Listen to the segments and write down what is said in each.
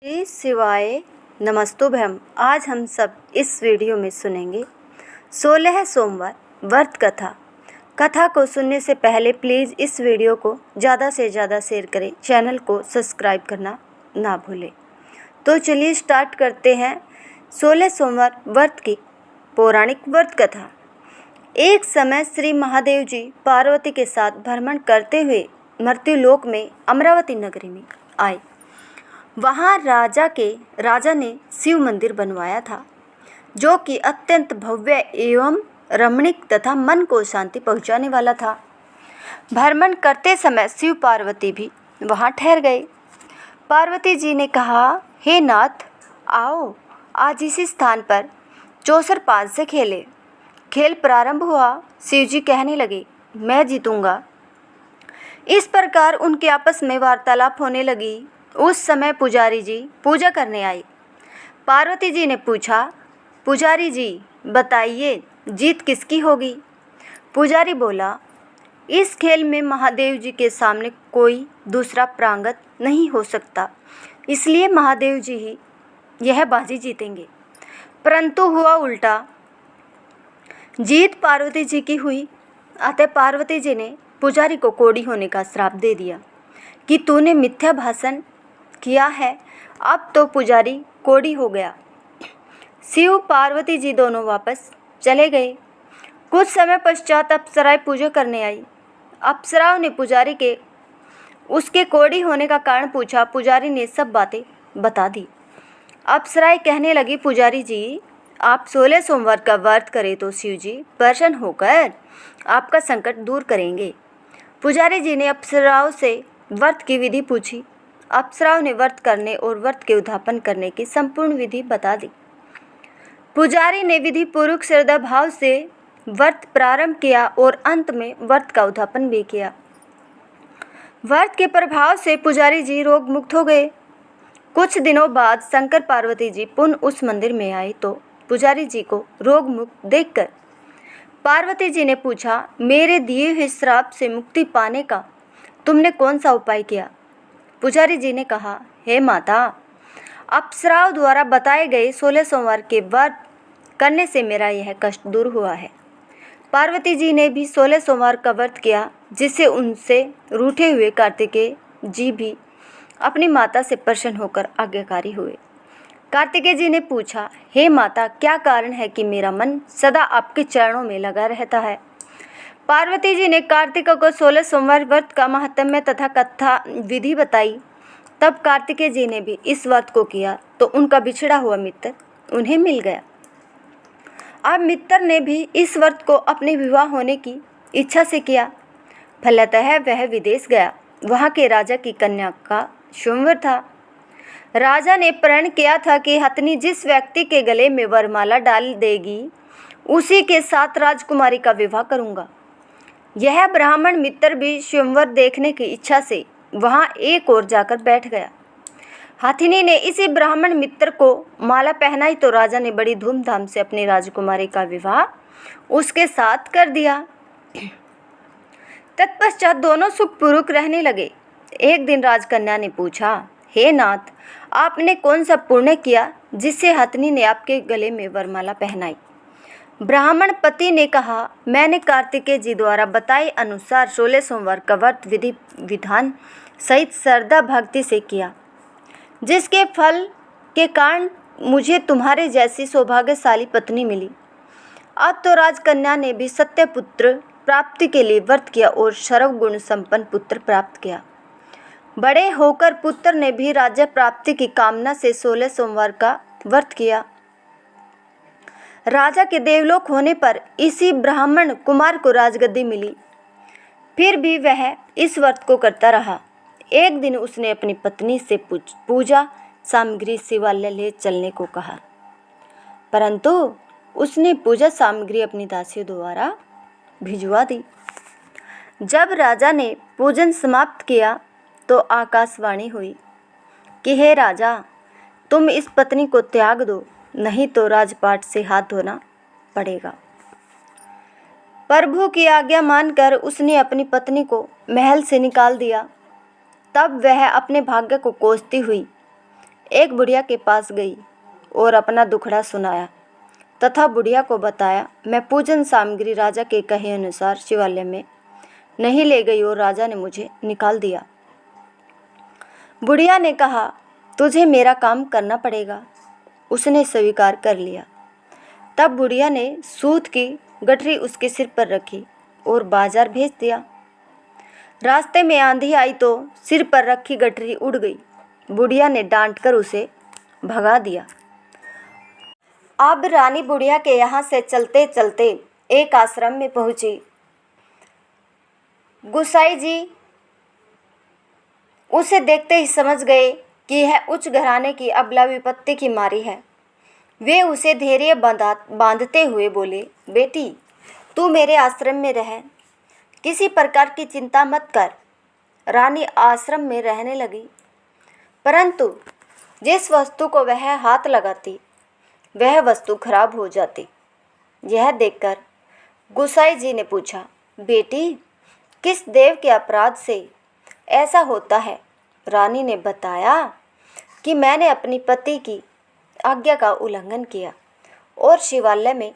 श्री शिवाय नमस्तुभ्यम। आज हम सब इस वीडियो में सुनेंगे 16 सोमवार व्रत कथा को सुनने से पहले प्लीज़ इस वीडियो को ज़्यादा से ज़्यादा शेयर करें, चैनल को सब्सक्राइब करना ना भूलें। तो चलिए स्टार्ट करते हैं 16 सोमवार व्रत की पौराणिक व्रत कथा। एक समय श्री महादेव जी पार्वती के साथ भ्रमण करते हुए मर्त्युलोक में अमरावती नगरी में आए। वहाँ राजा ने शिव मंदिर बनवाया था, जो कि अत्यंत भव्य एवं रमणीक तथा मन को शांति पहुँचाने वाला था। भ्रमण करते समय शिव पार्वती भी वहाँ ठहर गए। पार्वती जी ने कहा, हे नाथ, आओ आज इसी स्थान पर चौसर पाद से खेले। खेल प्रारंभ हुआ। शिव जी कहने लगे, मैं जीतूंगा। इस प्रकार उनके आपस में वार्तालाप होने लगी। उस समय पुजारी जी पूजा करने आए। पार्वती जी ने पूछा, पुजारी जी बताइए जीत किसकी होगी? पुजारी बोला, इस खेल में महादेव जी के सामने कोई दूसरा प्रांगत नहीं हो सकता, इसलिए महादेव जी ही यह बाजी जीतेंगे। परंतु हुआ उल्टा, जीत पार्वती जी की हुई। अतः पार्वती जी ने पुजारी को कोढ़ी होने का श्राप दे दिया कि तूने मिथ्या भाषण किया है। अब तो पुजारी कोढ़ी हो गया। शिव पार्वती जी दोनों वापस चले गए। कुछ समय पश्चात अप्सराएं पूजा करने आई। अप्सराओं ने पुजारी के उसके कोढ़ी होने का कारण पूछा। पुजारी ने सब बातें बता दी। अप्सराएं कहने लगी, पुजारी जी आप 16 सोमवार का व्रत करें तो शिव जी प्रसन्न होकर आपका संकट दूर करेंगे। पुजारी जी ने अप्सराओं से व्रत की विधि पूछी। अप्सराओं ने व्रत करने और व्रत के उद्यापन करने की संपूर्ण विधि बता दी। पुजारी ने विधि पूर्वक श्रद्धा भाव से व्रत प्रारंभ किया और अंत में व्रत का उद्यापन भी किया। व्रत के प्रभाव से पुजारी जी रोग मुक्त हो गए। कुछ दिनों बाद शंकर पार्वती जी पुनः उस मंदिर में आए तो पुजारी जी को रोग मुक्त देखकर पार्वती जी ने पूछा, मेरे दिए हुए श्राप से मुक्ति पाने का तुमने कौन सा उपाय किया? पुजारी जी ने कहा, हे माता, अप्सराओं द्वारा बताए गए 16 सोमवार के व्रत करने से मेरा यह कष्ट दूर हुआ है। पार्वती जी ने भी 16 सोमवार का व्रत किया, जिससे उनसे रूठे हुए कार्तिकेय जी भी अपनी माता से प्रसन्न होकर आज्ञाकारी हुए। कार्तिकेय जी ने पूछा, हे माता, क्या कारण है कि मेरा मन सदा आपके चरणों में लगा रहता है? पार्वती जी ने कार्तिक को 16 सोमवार व्रत का महात्म्य तथा कथा विधि बताई। तब कार्तिकेय जी ने भी इस व्रत को किया तो उनका बिछड़ा हुआ मित्र उन्हें मिल गया। अब मित्र ने भी इस व्रत को अपने विवाह होने की इच्छा से किया। फलतः वह विदेश गया। वहाँ के राजा की कन्या का स्वयंवर था। राजा ने प्रण किया था कि हथनी जिस व्यक्ति के गले में वरमाला डाल देगी उसी के साथ राजकुमारी का विवाह करूँगा। यह ब्राह्मण मित्र भी स्वयंवर देखने की इच्छा से वहां एक ओर जाकर बैठ गया। हथिनी ने इसी ब्राह्मण मित्र को माला पहनाई तो राजा ने बड़ी धूमधाम से अपनी राजकुमारी का विवाह उसके साथ कर दिया। तत्पश्चात दोनों सुखपूर्वक रहने लगे। एक दिन राजकन्या ने पूछा, हे नाथ, आपने कौन सा पुण्य किया जिससे हथिनी ने आपके गले में वरमाला पहनाई? ब्राह्मण पति ने कहा, मैंने कार्तिकेय जी द्वारा बताए अनुसार 16 सोमवार का व्रत विधि विधान सहित श्रद्धा भक्ति से किया, जिसके फल के कारण मुझे तुम्हारे जैसी सौभाग्यशाली पत्नी मिली। अब तो राजकन्या ने भी सत्य पुत्र प्राप्ति के लिए व्रत किया और सर्वगुण संपन्न पुत्र प्राप्त किया। बड़े होकर पुत्र ने भी राज्य प्राप्ति की कामना से 16 सोमवार का व्रत किया। राजा के देवलोक होने पर इसी ब्राह्मण कुमार को राजगद्दी मिली। फिर भी वह इस व्रत को करता रहा। एक दिन उसने अपनी पत्नी से पूजा सामग्री शिवालय ले चलने को कहा, परंतु उसने पूजा सामग्री अपनी दासियों द्वारा भिजवा दी। जब राजा ने पूजन समाप्त किया तो आकाशवाणी हुई कि हे राजा, तुम इस पत्नी को त्याग दो, नहीं तो राजपाट से हाथ धोना पड़ेगा। प्रभु की आज्ञा मानकर उसने अपनी पत्नी को महल से निकाल दिया। तब वह अपने भाग्य को कोसती हुई एक बुढ़िया के पास गई और अपना दुखड़ा सुनाया तथा बुढ़िया को बताया, मैं पूजन सामग्री राजा के कहे अनुसार शिवालय में नहीं ले गई और राजा ने मुझे निकाल दिया। बुढ़िया ने कहा, तुझे मेरा काम करना पड़ेगा। उसने स्वीकार कर लिया। तब बुढ़िया ने सूत की गठरी उसके सिर पर रखी और बाजार भेज दिया। रास्ते में आंधी आई तो सिर पर रखी गठरी उड़ गई। बुढ़िया ने डांटकर उसे भगा दिया। अब रानी बुढ़िया के यहाँ से चलते चलते एक आश्रम में पहुंची। गुसाई जी उसे देखते ही समझ गए कि यह उच्च घराने की अबला विपत्ति की मारी है। वे उसे धैर्य बांधते हुए बोले, बेटी तू मेरे आश्रम में रह, किसी प्रकार की चिंता मत कर। रानी आश्रम में रहने लगी, परंतु जिस वस्तु को वह हाथ लगाती वह वस्तु खराब हो जाती। यह देखकर गुसाई जी ने पूछा, बेटी किस देव के अपराध से ऐसा होता है? रानी ने बताया कि मैंने अपनी पति की आज्ञा का उल्लंघन किया और शिवालय में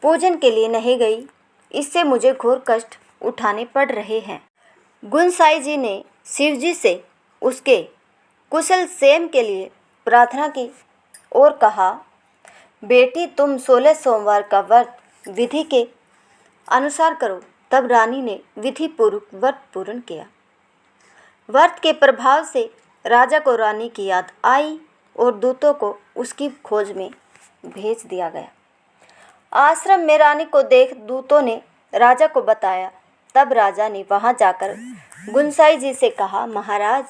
पूजन के लिए नहीं गई, इससे मुझे घोर कष्ट उठाने पड़ रहे हैं। गुसाई जी ने शिव जी से उसके कुशल क्षेम के लिए प्रार्थना की और कहा, बेटी तुम 16 सोमवार का व्रत विधि के अनुसार करो। तब रानी ने विधि पूर्वक व्रत पूर्ण किया। व्रत के प्रभाव से राजा को रानी की याद आई और दूतों को उसकी खोज में भेज दिया गया। आश्रम में रानी को देख दूतों ने राजा को बताया। तब राजा ने वहां जाकर गुसाई जी से कहा, महाराज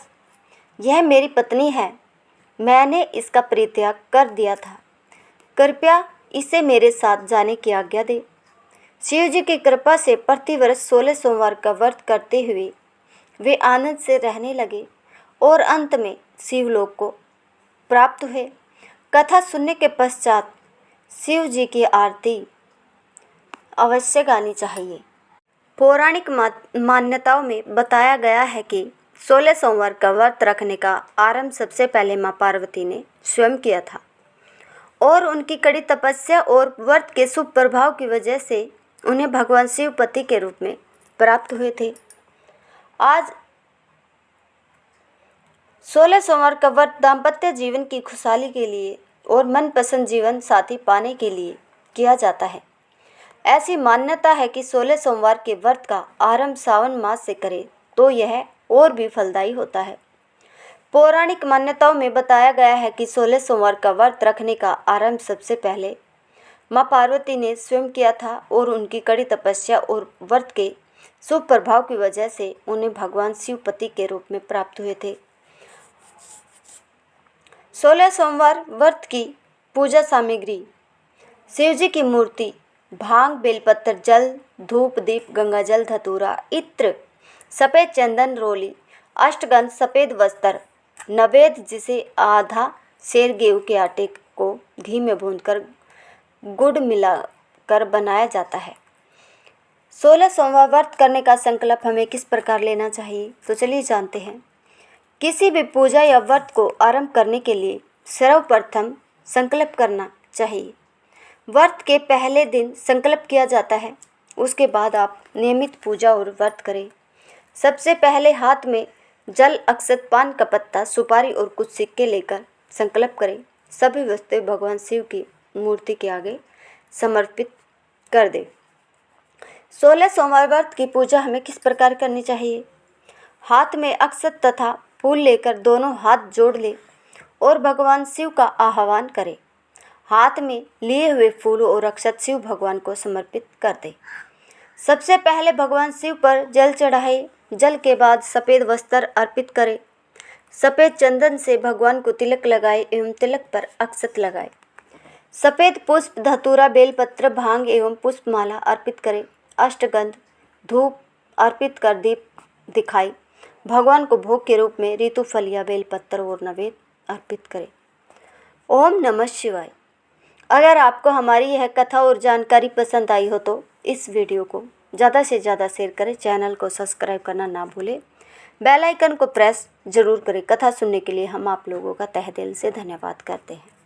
यह मेरी पत्नी है, मैंने इसका परित्याग कर दिया था, कृपया इसे मेरे साथ जाने की आज्ञा दे। शिव जी की कृपा से प्रतिवर्ष 16 सोमवार का व्रत करते हुए वे आनंद से रहने लगे और अंत में शिवलोक को प्राप्त हुए। कथा सुनने के पश्चात शिव जी की आरती अवश्य गानी चाहिए। पौराणिक मान्यताओं में बताया गया है कि 16 सोमवार का व्रत रखने का आरंभ सबसे पहले माँ पार्वती ने स्वयं किया था और उनकी कड़ी तपस्या और व्रत के शुभ प्रभाव की वजह से उन्हें भगवान शिव पति के रूप में प्राप्त हुए थे। आज 16 सोमवार का व्रत दाम्पत्य जीवन की खुशहाली के लिए और मनपसंद जीवन साथी पाने के लिए किया जाता है। ऐसी मान्यता है कि 16 सोमवार के व्रत का आरंभ सावन मास से करें तो यह और भी फलदायी होता है। पौराणिक मान्यताओं में बताया गया है कि 16 सोमवार का व्रत रखने का आरंभ सबसे पहले माँ पार्वती ने स्वयं किया था और उनकी कड़ी तपस्या और व्रत के शुभ प्रभाव की वजह से उन्हें भगवान शिव पति के रूप में प्राप्त हुए थे। 16 सोमवार व्रत की पूजा सामग्री: शिव जी की मूर्ति, भांग, बेलपत्र, जल, धूप, दीप, गंगाजल, धतूरा, इत्र, सफ़ेद चंदन, रोली, अष्टगंध, सफ़ेद वस्त्र, नवेद जिसे आधा सेर गेहूं के आटे को घी में भूनकर गुड़ मिलाकर बनाया जाता है। 16 सोमवार व्रत करने का संकल्प हमें किस प्रकार लेना चाहिए, तो चलिए जानते हैं। किसी भी पूजा या व्रत को आरंभ करने के लिए सर्वप्रथम संकल्प करना चाहिए। व्रत के पहले दिन संकल्प किया जाता है, उसके बाद आप नियमित पूजा और व्रत करें। सबसे पहले हाथ में जल, अक्षत, पान का पत्ता, सुपारी और कुछ सिक्के लेकर संकल्प करें। सभी वस्तुएं भगवान शिव की मूर्ति के आगे समर्पित कर दें। 16 सोमवार व्रत की पूजा हमें किस प्रकार करनी चाहिए? हाथ में अक्षत तथा फूल लेकर दोनों हाथ जोड़ लें और भगवान शिव का आह्वान करें। हाथ में लिए हुए फूल और अक्षत शिव भगवान को समर्पित कर दें। सबसे पहले भगवान शिव पर जल चढ़ाएं। जल के बाद सफ़ेद वस्त्र अर्पित करें। सफ़ेद चंदन से भगवान को तिलक लगाएं एवं तिलक पर अक्षत लगाएं। सफ़ेद पुष्प, धतूरा, बेलपत्र, भांग एवं पुष्पमाला अर्पित करें। अष्टगंध, धूप अर्पित कर दीप दिखाई भगवान को भोग के रूप में ऋतु फल या बेलपत्र और नवेद अर्पित करें। ओम नमः शिवाय। अगर आपको हमारी यह कथा और जानकारी पसंद आई हो तो इस वीडियो को ज़्यादा से ज़्यादा शेयर करें। चैनल को सब्सक्राइब करना ना भूलें। बेल आइकन को प्रेस ज़रूर करें। कथा सुनने के लिए हम आप लोगों का तहे दिल से धन्यवाद करते हैं।